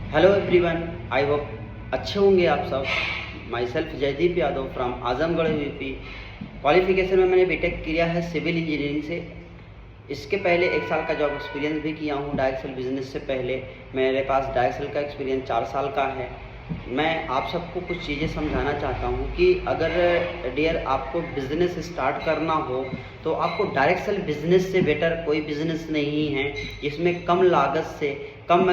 Hello everyone, I hope अच्छे होंगे आप सब। Myself Jaideep Yadav from Azamgarh UP. Qualification में मैंने बीटेक किया है सिविल इंजीनियरिंग से। इसके पहले 1 साल का जॉब एक्सपीरियंस भी किया हूँ डायरेक्ट सेल बिजनेस से पहले। मेरे पास डायरेक्ट सेल का एक्सपीरियंस 4 साल का है। मैं आप सबको कुछ चीज़ें समझाना चाहता हूँ कि अगर डियर आपको बिज़नेस स्टार्ट करना हो तो आपको डायरेक्ट सेल बिज़नेस से बेटर कोई बिज़नेस नहीं है। इसमें कम लागत से कम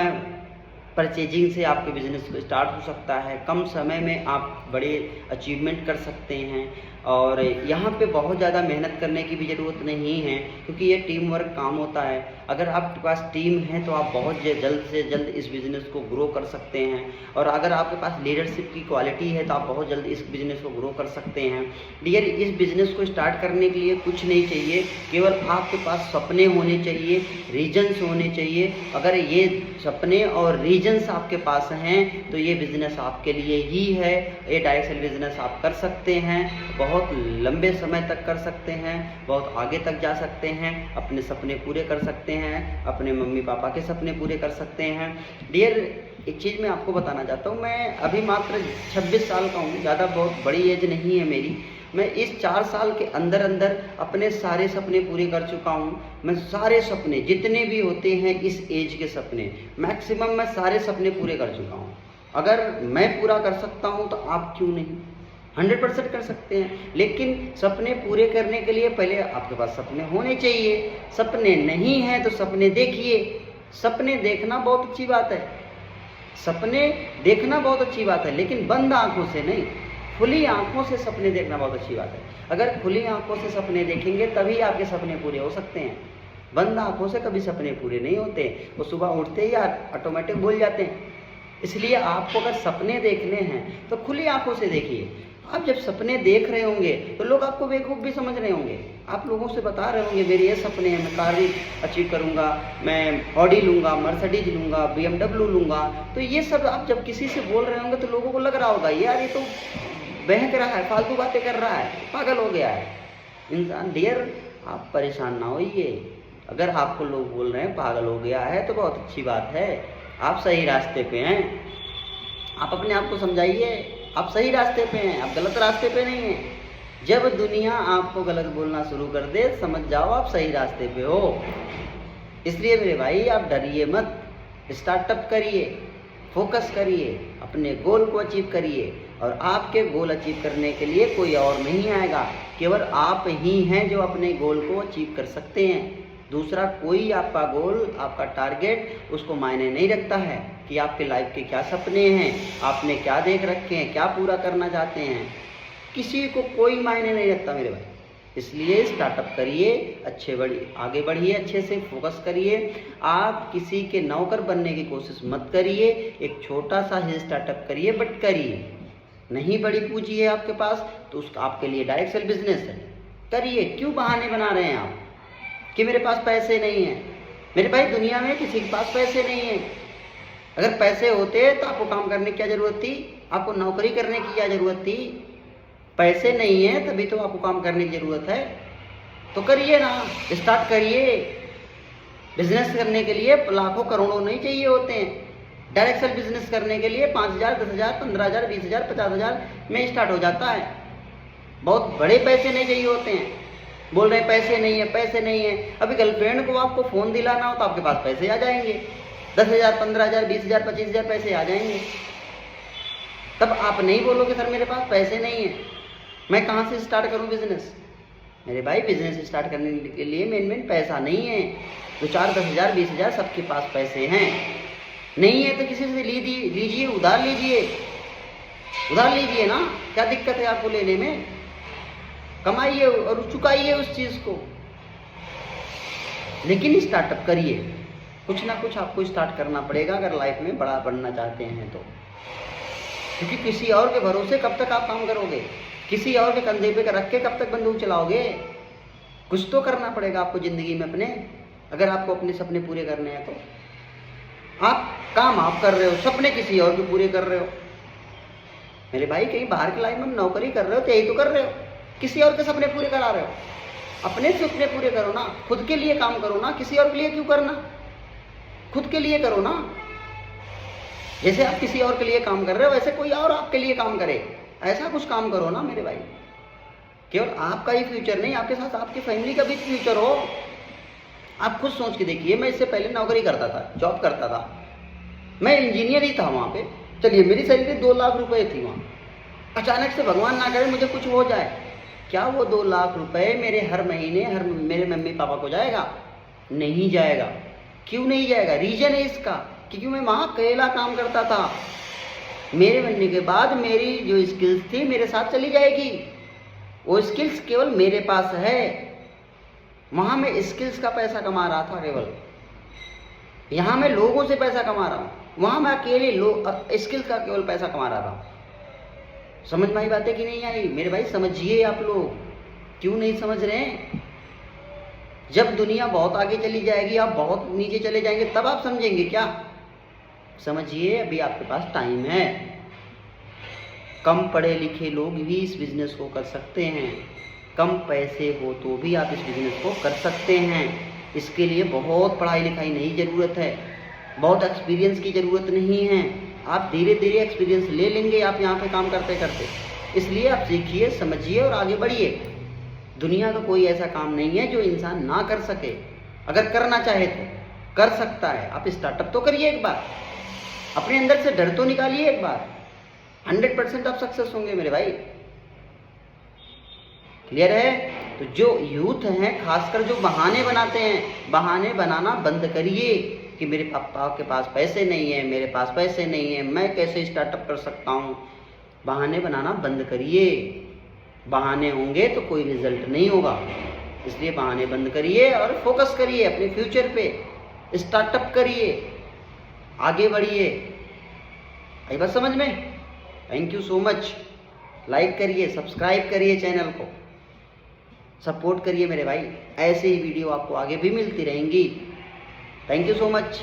परचेजिंग से आपके बिज़नेस को स्टार्ट हो सकता है। कम समय में आप बड़े अचीवमेंट कर सकते हैं और यहाँ पे बहुत ज़्यादा मेहनत करने की भी ज़रूरत नहीं है, क्योंकि ये टीम वर्क काम होता है। अगर आपके पास टीम है तो आप बहुत जल्द से जल्द इस बिज़नेस को ग्रो कर सकते हैं, और अगर आपके पास लीडरशिप की क्वालिटी है तो आप बहुत जल्द इस बिज़नेस को ग्रो कर सकते हैं। डियर, इस बिज़नेस को स्टार्ट करने के लिए कुछ नहीं चाहिए, केवल आपके पास सपने होने चाहिए, रीजन्स होने चाहिए। अगर ये सपने और रीजन्स आपके पास हैं तो ये बिज़नेस आपके लिए ही है। ये डायरेक्ट सेल बिज़नेस आप कर सकते हैं, बहुत लंबे समय तक कर सकते हैं, बहुत आगे तक जा सकते हैं, अपने सपने पूरे कर सकते हैं, अपने मम्मी पापा के सपने पूरे कर सकते हैं। डियर, एक चीज़ मैं आपको बताना चाहता हूँ, मैं अभी मात्र 26 साल का हूँ, ज़्यादा बहुत बड़ी एज नहीं है मेरी। मैं इस 4 साल के अंदर अंदर अपने सारे सपने पूरे कर चुका हूँ। मैं सारे सपने जितने भी होते हैं इस एज के सपने, मैक्सिमम मैं सारे सपने पूरे कर चुका हूँ। अगर मैं पूरा कर सकता हूँ तो आप क्यों नहीं? 100% कर सकते हैं। लेकिन सपने पूरे करने के लिए पहले आपके पास सपने होने चाहिए। सपने नहीं हैं तो सपने देखिए। सपने देखना बहुत अच्छी बात है, सपने देखना बहुत अच्छी बात है, लेकिन बंद आंखों से नहीं, खुली आंखों से सपने देखना बहुत अच्छी बात है। अगर खुली आंखों से सपने देखेंगे तभी आपके सपने पूरे हो सकते हैं। बंद आंखों से कभी सपने पूरे नहीं होते, वो सुबह उठते ही ऑटोमेटिक भूल जाते हैं। इसलिए आपको अगर सपने देखने हैं तो खुली आंखों से देखिए। आप जब सपने देख रहे होंगे तो लोग आपको बेवकूफ़ भी समझ रहे होंगे। आप लोगों से बता रहे होंगे मेरे ये सपने हैं, मैं कार अचीव करूंगा, मैं ऑडी लूंगा, मर्सिडीज लूंगा, BMW लूंगा। तो ये सब आप जब किसी से बोल रहे होंगे तो लोगों को लग रहा होगा यार ये तो बहक रहा है, फालतू बातें कर रहा है, पागल हो गया है इंसान। डियर, आप परेशान ना होइए। अगर आपको लोग बोल रहे हैं पागल हो गया है तो बहुत अच्छी बात है, आप सही रास्ते पे हैं। आप अपने आप को समझाइए, आप सही रास्ते पे हैं, आप गलत रास्ते पे नहीं हैं। जब दुनिया आपको गलत बोलना शुरू कर दे समझ जाओ आप सही रास्ते पे हो। इसलिए मेरे भाई, आप डरिए मत, स्टार्टअप करिए, फोकस करिए, अपने गोल को अचीव करिए। और आपके गोल अचीव करने के लिए कोई और नहीं आएगा, केवल आप ही हैं जो अपने गोल को अचीव कर सकते हैं। दूसरा कोई आपका गोल, आपका टारगेट उसको मायने नहीं रखता है कि आपके लाइफ के क्या सपने हैं, आपने क्या देख रखे हैं, क्या पूरा करना चाहते हैं। किसी को कोई मायने नहीं रखता मेरे भाई। इसलिए स्टार्टअप करिए, आगे बढ़िए, अच्छे से फोकस करिए। आप किसी के नौकर बनने की कोशिश मत करिए। एक छोटा सा ही स्टार्टअप करिए, बट करिए। नहीं बड़ी पूंजी है आपके पास तो उसका आपके लिए डायरेक्ट सेल बिजनेस है, करिए। क्यों बहाने बना रहे हैं आप कि मेरे पास पैसे नहीं हैं? मेरे भाई, दुनिया में किसी के पास पैसे नहीं हैं। अगर पैसे होते तो आपको काम करने की क्या ज़रूरत थी? आपको नौकरी करने की क्या ज़रूरत थी? पैसे नहीं है तभी तो आपको काम करने की ज़रूरत है। तो करिए ना, स्टार्ट करिए। बिजनेस करने के लिए लाखों करोड़ों नहीं चाहिए होते हैं। डायरेक्ट सेल बिजनेस करने के लिए 5,000, 10,000, 15,000, 20,000, 50,000 में स्टार्ट हो जाता है। बहुत बड़े पैसे नहीं चाहिए होते हैं। बोल रहे पैसे नहीं है, पैसे नहीं है। अभी गर्लफ्रेंड को आपको फ़ोन दिलाना हो तो आपके पास पैसे आ जाएंगे, 10,000, 15,000, 20,000, 25,000 पैसे आ जाएंगे। तब आप नहीं बोलोगे सर मेरे पास पैसे नहीं है, मैं कहाँ से स्टार्ट करूँ बिजनेस? मेरे भाई, बिजनेस स्टार्ट करने के लिए मेन पैसा नहीं है। 2-4, 10,000, 20,000 सबके पास पैसे हैं। नहीं है तो किसी से लीजिए, उधार लीजिए, उधार लीजिए ना, क्या दिक्कत है आपको लेने में? कमाइए और चुकाइए उस चीज़ को, लेकिन स्टार्टअप करिए। कुछ ना कुछ आपको स्टार्ट करना पड़ेगा अगर लाइफ में बड़ा बनना चाहते हैं तो। क्योंकि किसी और के भरोसे कब तक आप काम करोगे? किसी और के कंधे पे रख के कब तक बंदूक चलाओगे? कुछ तो करना पड़ेगा आपको ज़िंदगी में अपने, अगर आपको अपने सपने पूरे करने हैं तो। काम आप कर रहे हो, सपने किसी और के पूरे कर रहे हो। मेरे भाई, कहीं बाहर की लाइफ में नौकरी कर रहे हो तो यही तो कर रहे हो, किसी और के सपने पूरे करा रहे हो। अपने सपने पूरे करो ना, खुद के लिए काम करो ना, किसी और के लिए क्यों करना? खुद के लिए करो ना। जैसे आप किसी और के लिए काम कर रहे हो वैसे कोई और आपके लिए काम करे, ऐसा कुछ काम करो ना मेरे भाई। केवल आपका ही फ्यूचर नहीं, आपके साथ आपकी फैमिली का भी फ्यूचर हो। आप खुद सोच के देखिए, मैं इससे पहले नौकरी करता था, जॉब करता था, मैं इंजीनियर ही था वहाँ पे। चलिए मेरी सैलरी 2 लाख रुपए थी वहाँ। अचानक से भगवान ना करे मुझे कुछ हो जाए, क्या वो 2 लाख रुपए मेरे हर महीने मेरे मम्मी पापा को जाएगा? नहीं जाएगा। क्यों नहीं जाएगा? रीजन है इसका, क्योंकि मैं वहाँ अकेला काम करता था। मेरे बनने के बाद मेरी जो स्किल्स थी मेरे साथ चली जाएगी, वो स्किल्स केवल मेरे पास है। वहाँ मैं स्किल्स का पैसा कमा रहा था केवल, यहाँ मैं लोगों से पैसा कमा रहा हूँ, वहाँ मैं अकेले स्किल्स का केवल पैसा कमा रहा था। समझ में आई बातें कि नहीं आई? मेरे भाई समझिए आप लोग, क्यों नहीं समझ रहे हैं? जब दुनिया बहुत आगे चली जाएगी, आप बहुत नीचे चले जाएंगे, तब आप समझेंगे क्या? समझिए अभी आपके पास टाइम है। कम पढ़े लिखे लोग भी इस बिजनेस को कर सकते हैं, कम पैसे हो तो भी आप इस बिजनेस को कर सकते हैं। इसके लिए बहुत पढ़ाई लिखाई नहीं ज़रूरत है, बहुत एक्सपीरियंस की ज़रूरत नहीं है। आप धीरे धीरे एक्सपीरियंस ले लेंगे आप यहाँ पे काम करते करते। इसलिए आप सीखिए, समझिए और आगे बढ़िए। दुनिया का कोई ऐसा काम नहीं है जो इंसान ना कर सके, अगर करना चाहे तो कर सकता है। आप स्टार्टअप तो करिए एक बार, अपने अंदर से डर तो निकालिए एक बार, 100% आप सक्सेस होंगे मेरे भाई। क्लियर है? तो जो यूथ हैं खासकर जो बहाने बनाते हैं, बहाने बनाना बंद करिए कि मेरे पापा के पास पैसे नहीं है, मेरे पास पैसे नहीं है, मैं कैसे स्टार्टअप कर सकता हूँ। बहाने बनाना बंद करिए, बहाने होंगे तो कोई रिजल्ट नहीं होगा। इसलिए बहाने बंद करिए और फोकस करिए अपने फ्यूचर पे, स्टार्टअप करिए, आगे बढ़िए। आई बात समझ में? Thank you so much. Like करिए, सब्सक्राइब करिए चैनल को, सपोर्ट करिए मेरे भाई। ऐसे ही वीडियो आपको आगे भी मिलती रहेंगी। Thank you so much.